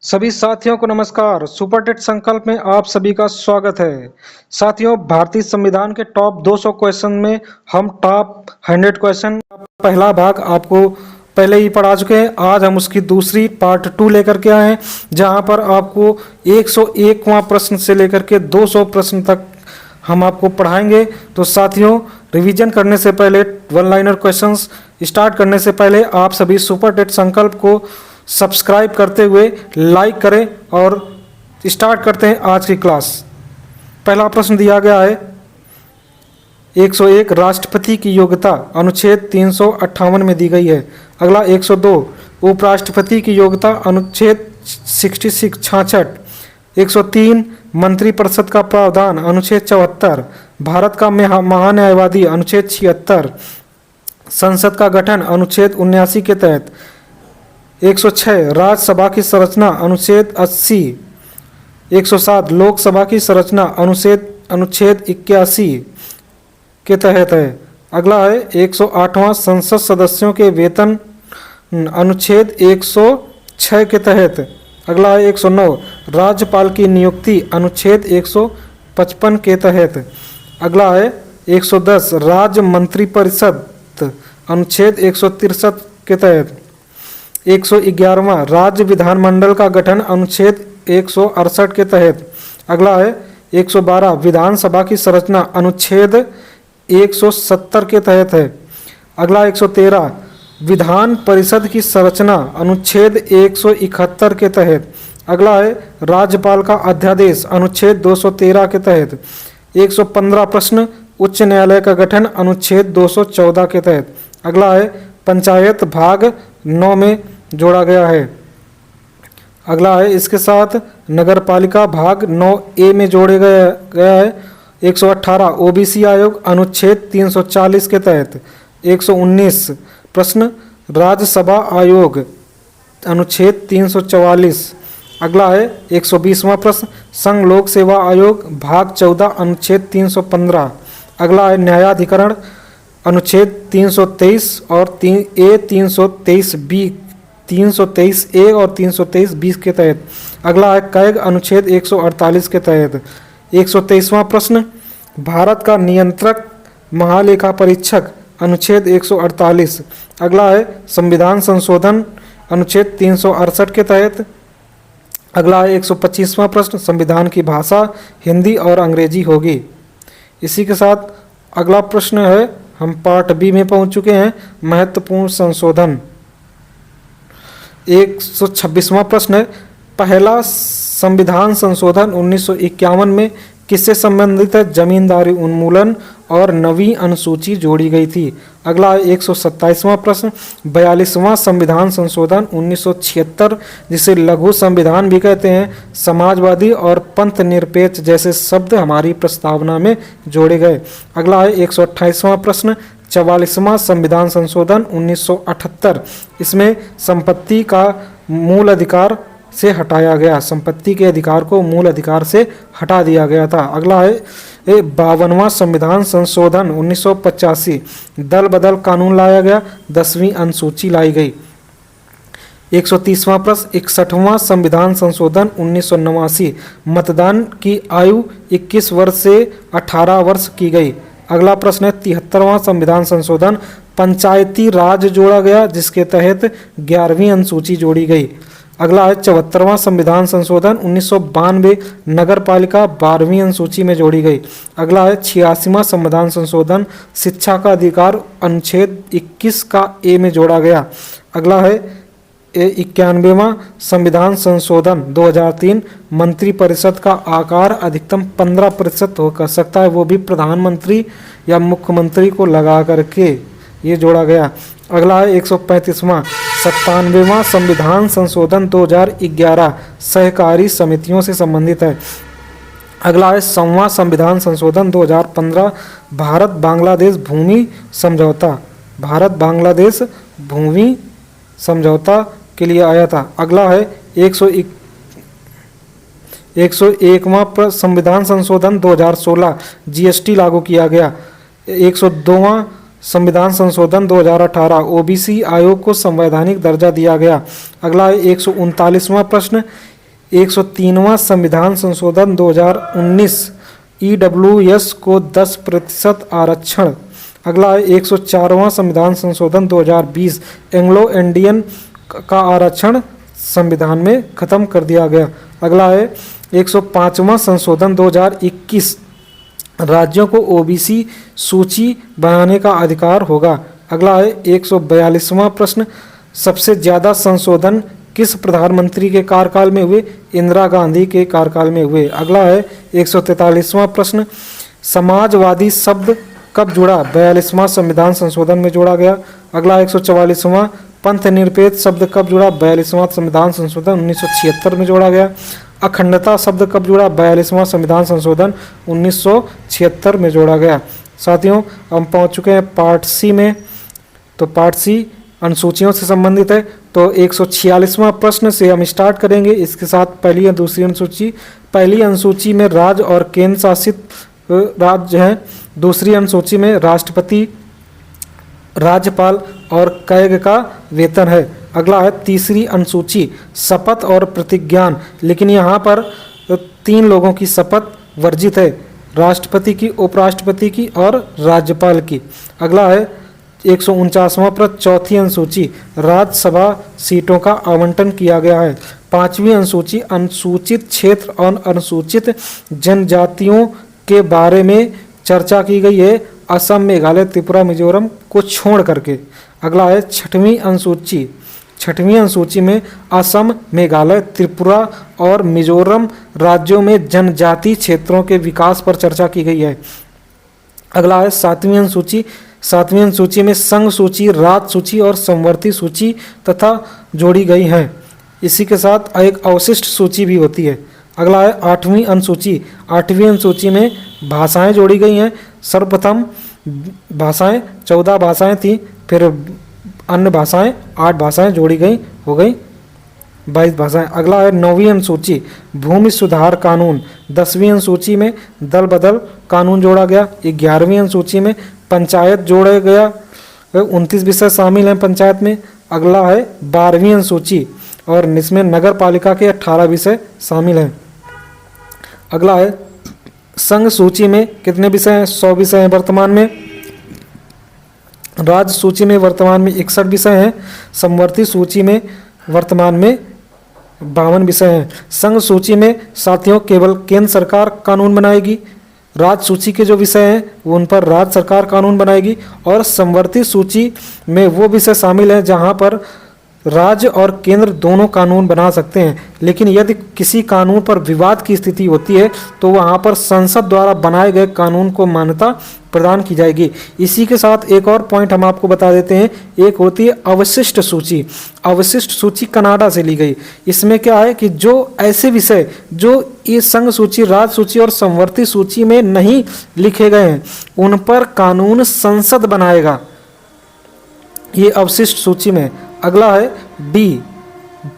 सभी साथियों को नमस्कार। सुपर टेट संकल्प में आप सभी का स्वागत है। साथियों, भारतीय संविधान के टॉप 200 क्वेश्चन में हम टॉप 100 क्वेश्चन पहला भाग आपको पहले ही पढ़ा चुके हैं। आज हम उसकी दूसरी पार्ट 2 लेकर के आए हैं, जहां पर आपको 101वां प्रश्न से लेकर के 200 प्रश्न तक हम आपको पढ़ाएंगे। तो साथियों, रिवीजन करने से पहले, वन लाइनर क्वेश्चंस स्टार्ट करने से पहले आप सभी सुपर टेट संकल्प को सब्सक्राइब करते हुए लाइक करें और स्टार्ट करते हैं आज की क्लास। पहला प्रश्न दिया गया है 101 राष्ट्रपति की योग्यता अनुच्छेद 358 में दी गई है। अगला 102 उपराष्ट्रपति की योग्यता अनुच्छेद 66 103 मंत्रिपरिषद का प्रावधान अनुच्छेद 74, भारत का महान्यायवादी अनुच्छेद 76, संसद का गठन अनुच्छेद 79 के तहत, 106 राज्यसभा की संरचना अनुच्छेद 80, 107 लोकसभा की संरचना अनुच्छेद 81 के तहत है। अगला है 108वां संसद सदस्यों के वेतन अनुच्छेद 106 के तहत। अगला है 109 राज्यपाल की नियुक्ति अनुच्छेद 155 के तहत। अगला है 110 राज्य मंत्रिपरिषद अनुच्छेद 163 के तहत। 111वां राज्य विधानमंडल का गठन अनुच्छेद 168 के तहत। अगला है 112 विधानसभा की संरचना अनुच्छेद 170 के तहत है। अगला 113 विधान परिषद की संरचना अनुच्छेद 171 के तहत। अगला है राज्यपाल का अध्यादेश अनुच्छेद 213 के तहत। 115 प्रश्न उच्च न्यायालय का गठन अनुच्छेद 214 के तहत। अगला है पंचायत भाग 9 में जोड़ा गया है। अगला है इसके साथ नगरपालिका भाग 9A में जोड़े गया है। 118 ओबीसी आयोग अनुच्छेद 340 के तहत। 119 प्रश्न राज्यसभा आयोग अनुच्छेद 344। अगला है 120वां प्रश्न संघ लोक सेवा आयोग भाग 14 अनुच्छेद 315। अगला है न्यायाधिकरण अनुच्छेद 323 और 323A और 323B के तहत। अगला है कैग अनुच्छेद 148 के तहत। 123वां प्रश्न भारत का नियंत्रक महालेखा परीक्षक अनुच्छेद 148। अगला है संविधान संशोधन अनुच्छेद 368 के तहत। अगला है 125वां प्रश्न संविधान की भाषा हिंदी और अंग्रेजी होगी। इसी के साथ अगला प्रश्न है, हम पार्ट बी में पहुंच चुके हैं, महत्वपूर्ण संशोधन। 126वां प्रश्न है पहला संविधान संशोधन 1951 में किससे संबंधित है? जमींदारी उन्मूलन और नवीं अनुसूची जोड़ी गई थी। अगला है 127वां प्रश्न 42वां संविधान संशोधन 1976 जिसे लघु संविधान भी कहते हैं, समाजवादी और पंथ निरपेक्ष जैसे शब्द हमारी प्रस्तावना में जोड़े गए। अगला है 128वां प्रश्न 44वां संविधान संशोधन 1978 इसमें संपत्ति का मूल अधिकार से हटाया गया, संपत्ति के अधिकार को मूल अधिकार से हटा दिया गया था। अगला है 52वां संविधान संशोधन 1985 दल बदल कानून लाया गया, 10वीं अनुसूची लाई गई। 130वां प्रश्न 61वां संविधान संशोधन 1989 मतदान की आयु 21 वर्ष से 18 वर्ष की गई। अगला प्रश्न है 73वां संविधान संशोधन पंचायती राज जोड़ा गया, जिसके तहत 11वीं अनुसूची जोड़ी गई। अगला है 74वां संविधान संशोधन 1992 नगर पालिका 12वीं अनुसूची में जोड़ी गई। अगला है 86वां संविधान संशोधन शिक्षा का अधिकार अनुच्छेद 21 का ए में जोड़ा गया। अगला है 91वां संविधान संशोधन 2003 मंत्रिपरिषद का आकार अधिकतम 15% हो सकता है, वो भी प्रधानमंत्री या मुख्यमंत्री को लगा करके ये जोड़ा गया। अगला है 135वां 97वां संविधान संशोधन 2011 सहकारी समितियों से संबंधित है। अगला है 100वां संविधान संशोधन 2015 भारत बांग्लादेश भूमि समझौता, भारत बांग्लादेश भूमि समझौता के लिए आया था। अगला है 101वां संविधान संशोधन 2016 जीएसटी लागू किया गया। 102वां संविधान संशोधन 2018 ओबीसी आयोग को संवैधानिक दर्जा दिया गया। अगला है 139वां प्रश्न 103वां संविधान संशोधन 2019 EWS को 10% आरक्षण। अगला है 104वां संविधान संशोधन 2020 एंग्लो इंडियन का आरक्षण संविधान में खत्म कर दिया गया। अगला है 105वां संशोधन 2021 राज्यों को ओबीसी सूची बनाने का अधिकार होगा। अगला है 142वां प्रश्न, सबसे ज़्यादा संशोधन किस प्रधानमंत्री के कार्यकाल में हुए? इंदिरा गांधी के कार्यकाल में हुए। अगला है 143वां प्रश्न, समाजवादी शब्द कब जुड़ा? 42वां संविधान संशोधन में जोड़ा गया। अगला 144वां, पंथ निरपेक्ष शब्द कब जुड़ा? 42वां संविधान संशोधन 1976 में जोड़ा गया। अखंडता शब्द कब जुड़ा? 42वां संविधान संशोधन 1976 में जोड़ा गया। साथियों, हम पहुंच चुके हैं पार्ट सी में। तो पार्ट सी अनुसूचियों से संबंधित है। तो 146वां प्रश्न से हम स्टार्ट करेंगे। इसके साथ पहली और दूसरी अनुसूची। पहली अनुसूची में राज्य और केंद्र शासित राज्य हैं। दूसरी अनुसूची में राष्ट्रपति, राज्यपाल और कैग का वेतन है। अगला है तीसरी अनुसूची, शपथ और प्रतिज्ञान, लेकिन यहाँ पर 3 लोगों की शपथ वर्जित है, राष्ट्रपति की, उपराष्ट्रपति की और राज्यपाल की। अगला है 149वां प्रश्न, चौथी अनुसूची, राज्यसभा सीटों का आवंटन किया गया है। 5वीं अनुसूची, अनुसूचित क्षेत्र और अनुसूचित जनजातियों के बारे में चर्चा की गई है, असम, मेघालय, त्रिपुरा, मिजोरम को छोड़ करके। अगला है 6वीं अनुसूची। 6वीं अनुसूची में असम, मेघालय, त्रिपुरा और मिजोरम राज्यों में जनजाति क्षेत्रों के विकास पर चर्चा की गई है। अगला है 7वीं अनुसूची। 7वीं अनुसूची में संघ सूची, राज्य सूची और समवर्ती सूची तथा जोड़ी गई हैं। इसी के साथ एक अवशिष्ट सूची भी होती है। अगला है 8वीं अनुसूची। 8वीं अनुसूची में भाषाएं जोड़ी गई हैं। सर्वप्रथम भाषाएं 14 भाषाएं थी, फिर अन्य भाषाएं 8 भाषाएं जोड़ी गई, हो गई 22 भाषाएं। अगला है 9वीं अनुसूची, भूमि सुधार कानून। 10वीं अनुसूची में दल बदल कानून जोड़ा गया। 11वीं अनुसूची में पंचायत जोड़ा गया, 29 विषय शामिल हैं पंचायत में। अगला है 12वीं अनुसूची और इसमें नगर पालिका के 18 विषय शामिल हैं। अगला है संघ सूची में कितने विषय हैं? 100 विषय हैं वर्तमान में। राज्य सूची में वर्तमान में 61 विषय हैं। समवर्ती सूची में वर्तमान में 52 विषय हैं। संघ सूची में साथियों केवल केंद्र सरकार कानून बनाएगी। राज्य सूची के जो विषय हैं वो उन पर राज्य सरकार कानून बनाएगी। और समवर्ती सूची में वो विषय शामिल हैं जहां पर राज्य और केंद्र दोनों कानून बना सकते हैं, लेकिन यदि किसी कानून पर विवाद की स्थिति होती है तो वहां पर संसद द्वारा बनाए गए कानून को मान्यता प्रदान की जाएगी। इसी के साथ एक और पॉइंट हम आपको बता देते हैं, एक होती है अवशिष्ट सूची। अवशिष्ट सूची कनाडा से ली गई। इसमें क्या है कि जो ऐसे विषय जो इस संघ सूची, राज्य सूची और समवर्ती सूची में नहीं लिखे गए हैं उन पर कानून संसद बनाएगा, ये अवशिष्ट सूची में। अगला है डी,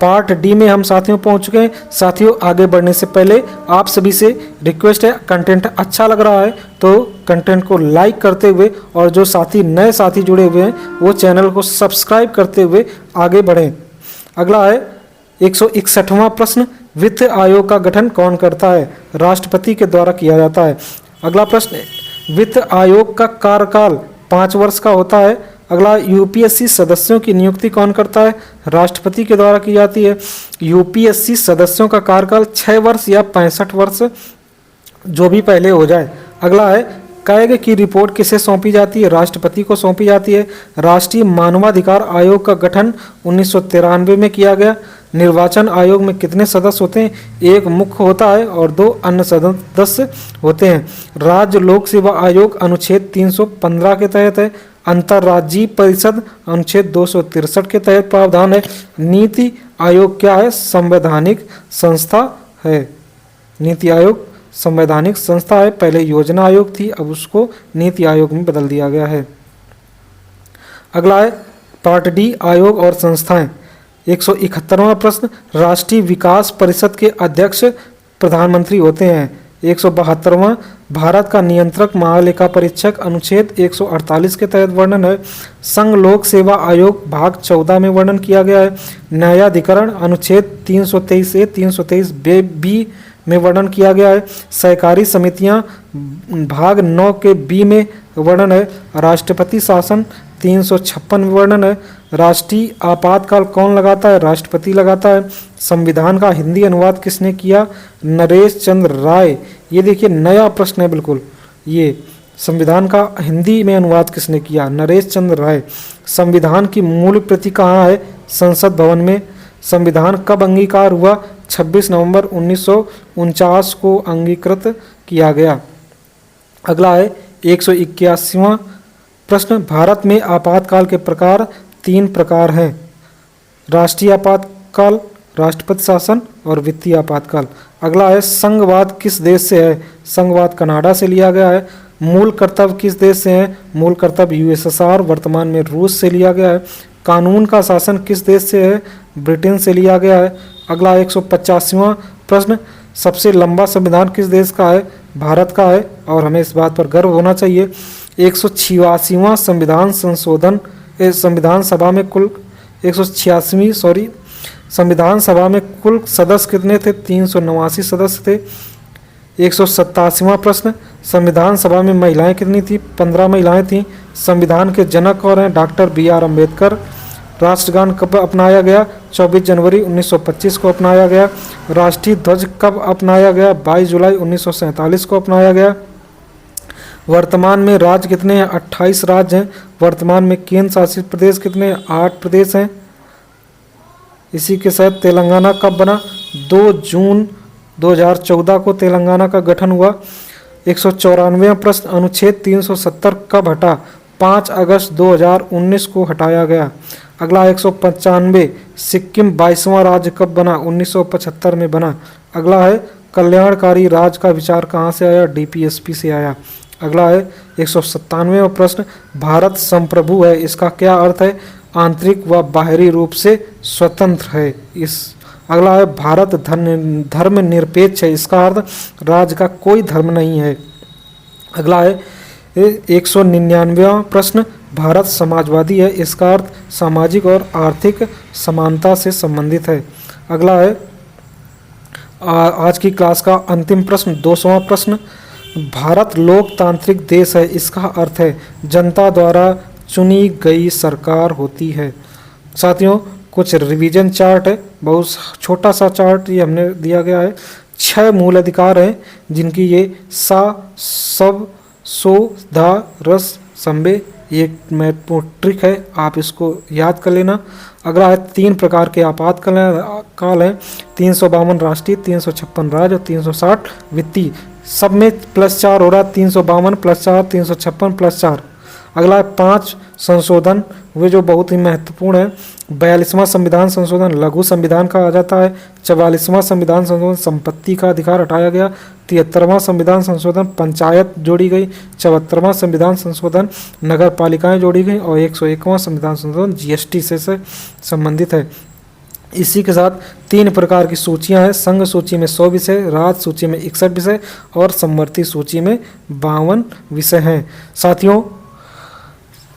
पार्ट डी में हम साथियों पहुंच चुके हैं। साथियों, आगे बढ़ने से पहले आप सभी से रिक्वेस्ट है, कंटेंट अच्छा लग रहा है तो कंटेंट को लाइक करते हुए और जो साथी नए साथी जुड़े हुए हैं वो चैनल को सब्सक्राइब करते हुए आगे बढ़ें। अगला है 161वां प्रश्न, वित्त आयोग का गठन कौन करता है? राष्ट्रपति के द्वारा किया जाता है। अगला प्रश्न, वित्त आयोग का कार्यकाल 5 वर्ष का होता है। अगला, यूपीएससी सदस्यों की नियुक्ति कौन करता है? राष्ट्रपति के द्वारा की जाती है। यूपीएससी सदस्यों का कार्यकाल 6 वर्ष या 65 वर्ष, जो भी पहले हो जाए। अगला है, कैग की रिपोर्ट किसे सौंपी जाती है? राष्ट्रपति को सौंपी जाती है। राष्ट्रीय मानवाधिकार आयोग का गठन 1993 में किया गया। निर्वाचन आयोग में कितने सदस्य होते हैं? 1 मुख्य होता है और 2 अन्य सदस्य होते हैं। राज्य लोक सेवा आयोग अनुच्छेद 315 के तहत है। अंतर्राज्यीय परिषद अनुच्छेद 263 के तहत प्रावधान है। नीति आयोग क्या है? संवैधानिक संस्था है। नीति आयोग संवैधानिक संस्था है। पहले योजना आयोग थी, अब उसको नीति आयोग में बदल दिया गया है। अगला है पार्ट डी, आयोग और संस्थाएं। 171वां प्रश्न, राष्ट्रीय विकास परिषद के अध्यक्ष प्रधानमंत्री होते हैं। 172वां भारत का नियंत्रक महालेखा परीक्षक अनुच्छेद 148 के तहत वर्णन है। संघ लोक सेवा आयोग भाग 14 में वर्णन किया गया है। न्यायाधिकरण अनुच्छेद 323 ए 323 बी में वर्णन किया गया है। सहकारी समितियां भाग 9 के बी में वर्णन है। राष्ट्रपति शासन 356 में वर्णन है। राष्ट्रीय आपातकाल कौन लगाता है? राष्ट्रपति लगाता है। संविधान का हिंदी अनुवाद किसने किया? नरेश चंद्र राय। ये देखिए नया प्रश्न है बिल्कुल। ये संविधान का हिंदी में अनुवाद किसने किया? नरेश चंद्र राय। संविधान की मूल प्रति कहाँ है? संसद भवन में। संविधान कब अंगीकार हुआ? 26 नवंबर 1949 को अंगीकृत किया गया। अगला है 181वां प्रश्न। भारत में आपातकाल के प्रकार 3 प्रकार हैं। राष्ट्रीय आपातकाल, राष्ट्रपति शासन और वित्तीय आपातकाल। अगला है संघवाद किस देश से है? संघवाद कनाडा से लिया गया है। मूल कर्तव्य किस देश से है? मूल कर्तव्य यूएसएसआर वर्तमान में रूस से लिया गया है। कानून का शासन किस देश से है? ब्रिटेन से लिया गया है। अगला 185वां प्रश्न। सबसे लंबा संविधान किस देश का है? भारत का है और हमें इस बात पर गर्व होना चाहिए। 186वां संविधान संशोधन संविधान सभा में कुल 186वीं संविधान सभा में कुल सदस्य कितने थे? 389 सदस्य थे। 187वां प्रश्न। संविधान सभा में महिलाएं कितनी थी? 15 महिलाएं थीं। संविधान के जनक कौन हैं? Doctor B R. अम्बेडकर। राष्ट्रगान कब अपनाया गया? 24 जनवरी 1925 को अपनाया गया। राष्ट्रीय ध्वज कब अपनाया गया? 22 जुलाई 1947 को अपनाया गया। वर्तमान में राज्य कितने हैं? 28 राज्य हैं। वर्तमान में केंद्र शासित प्रदेश कितने हैं? 8 प्रदेश हैं। इसी के साथ तेलंगाना कब बना? 2 जून 2014 को तेलंगाना का गठन हुआ। 194वां प्रश्न। अनुच्छेद 370 कब हटा? 5 अगस्त 2019 को हटाया गया। अगला 195। सिक्किम 22वां राज्य कब बना? 1975 में बना। अगला है कल्याणकारी राज्य का विचार कहाँ से आया? डीपीएसपी से आया। अगला है 197वां प्रश्न। भारत संप्रभु है, इसका क्या अर्थ है? आंतरिक व बाहरी रूप से स्वतंत्र है। अगला है भारत धर्म निरपेक्ष है, इसका अर्थ राज्य का कोई धर्म नहीं है। अगला है 199वां प्रश्न। भारत समाजवादी है, इसका अर्थ सामाजिक और आर्थिक समानता से संबंधित है। अगला है आज की क्लास का अंतिम प्रश्न 200वां प्रश्न। भारत लोकतांत्रिक देश है, इसका अर्थ है जनता द्वारा चुनी गई सरकार होती है। साथियों कुछ रिवीजन चार्ट है, बहुत छोटा सा चार्ट ये हमने दिया गया है। 6 मूल अधिकार हैं जिनकी ये सा सब सो धा रस संबे, ये महत्वपूर्ण ट्रिक है, आप इसको याद कर लेना। अगला है 3 प्रकार के आपातकाल हैं। 352 राष्ट्रीय, 356 राज्य और 360 वित्तीय। सब में +4 हो रहा है। 352 +4, 356 +4। अगला है 5 संशोधन वे जो बहुत ही महत्वपूर्ण है। 42वां संविधान संशोधन लघु संविधान कहा जाता है। 44वां संविधान संशोधन संपत्ति का अधिकार हटाया गया। 73वां संविधान संशोधन पंचायत जोड़ी गई। 74वां संविधान संशोधन नगर पालिकाएं जोड़ी गई और 101वां संविधान संशोधन जीएसटी से संबंधित है। इसी के साथ 3 प्रकार की सूचियां हैं। संघ सूची में 100 विषय, राज्य सूची में 61 विषय और समवर्ती सूची में 52 विषय हैं। साथियों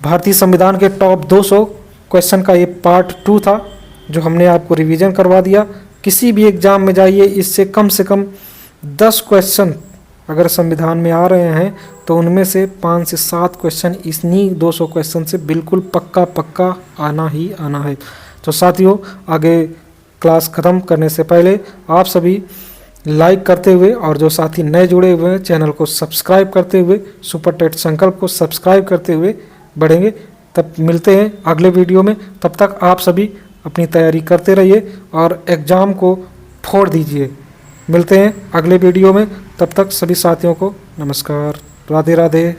भारतीय संविधान के टॉप 200 क्वेश्चन का ये पार्ट 2 था जो हमने आपको रिवीजन करवा दिया। किसी भी एग्जाम में जाइए, इससे कम से कम 10 क्वेश्चन अगर संविधान में आ रहे हैं तो उनमें से 5 से 7 क्वेश्चन इन्हीं 200 क्वेश्चन से बिल्कुल पक्का आना ही आना है। तो साथियों आगे क्लास ख़त्म करने से पहले आप सभी लाइक करते हुए और जो साथी नए जुड़े हुए हैं चैनल को सब्सक्राइब करते हुए, सुपर टेट संकल्प को सब्सक्राइब करते हुए बढ़ेंगे। तब मिलते हैं अगले वीडियो में। तब तक आप सभी अपनी तैयारी करते रहिए और एग्ज़ाम को फोड़ दीजिए। मिलते हैं अगले वीडियो में। तब तक सभी साथियों को नमस्कार, राधे राधे।